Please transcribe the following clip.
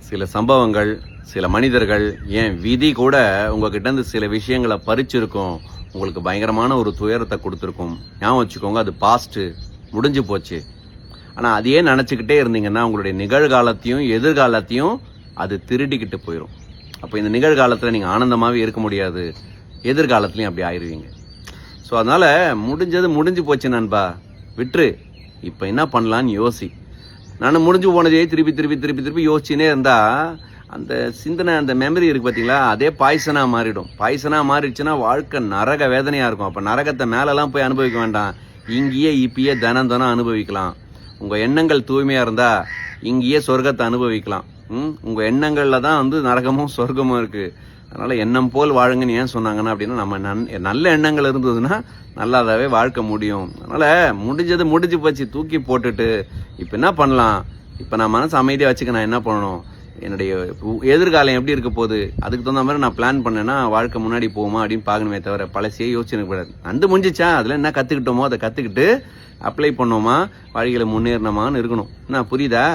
சில சம்பவங்கள், சில மனிதர்கள், ஏன் விதி கூட உங்ககிட்ட இருந்து சில விஷயங்களை பறிச்சிருக்கும். உங்களுக்கு பயங்கரமான ஒரு துயரத்தை கொடுத்துருக்கும். ஞாபகம் வச்சுக்கோங்க, அது பாஸ்ட்டு, முடிஞ்சு போச்சு. ஆனால் அதையே நினச்சிக்கிட்டே இருந்தீங்கன்னா உங்களுடைய நிகழ்காலத்தையும் எதிர்காலத்தையும் அது திருடிக்கிட்டு போயிடும். அப்போ இந்த நிகழ்காலத்தில் நீங்கள் ஆனந்தமாகவே இருக்க முடியாது, எதிர்காலத்துலையும் அப்படி ஆயிடுவீங்க. ஸோ அதனால் முடிஞ்சது முடிஞ்சு போச்சு நண்பா, விட்டுரு. இப்போ என்ன பண்ணலான்னு யோசி. நான் முடிஞ்சு போனதே திருப்பி திருப்பி திருப்பி திருப்பி யோசிச்சுனே இருந்தால் அந்த சிந்தனை, அந்த மெமரி இருக்குது பார்த்தீங்களா, அதே பாய்சனாக மாறிடும். பாய்சனாக மாறிடுச்சுன்னா வாழ்க்கை நரக வேதனையாக இருக்கும். அப்போ நரகத்தை மேலெல்லாம் போய் அனுபவிக்க வேண்டாம், இங்கேயே இப்பயே தினம் தினம் அனுபவிக்கலாம். உங்கள் எண்ணங்கள் தூய்மையாக இருந்தால் இங்கேயே சொர்க்கத்தை அனுபவிக்கலாம். உங்கள் எண்ணங்களில் தான் நரகமும் சொர்க்கமும் இருக்குது. அதனால் எண்ணம் போல் வாழுங்கன்னு ஏன் சொன்னாங்கன்னா அப்படின்னா, நம்ம நல்ல எண்ணங்கள் இருந்ததுன்னா நல்லாதாவே வாழ்க்கை முடியும். அதனால் முடிஞ்சது முடிஞ்சு போச்சு, தூக்கி போட்டுட்டு இப்போ என்ன பண்ணலாம், இப்போ நான் மனசு அமைதியாக வச்சுக்க நான் என்ன பண்ணணும், என்னுடைய எதிர்காலம் எப்படி இருக்க போகுது, அதுக்கு தகுந்த மாதிரி நான் பிளான் பண்ணேன்னா வாழ்க்கை முன்னாடி போகுமா அப்படின்னு பார்க்கணுமே தவிர பழசையே யோசிச்சு கூடாது. முடிஞ்சிச்சா, அதில் என்ன கற்றுக்கிட்டோமோ அதை கற்றுக்கிட்டு அப்ளை பண்ணோமா, வாழ்க்கையில் முன்னேறினோமான்னு இருக்கணும். என்ன புரியுதா?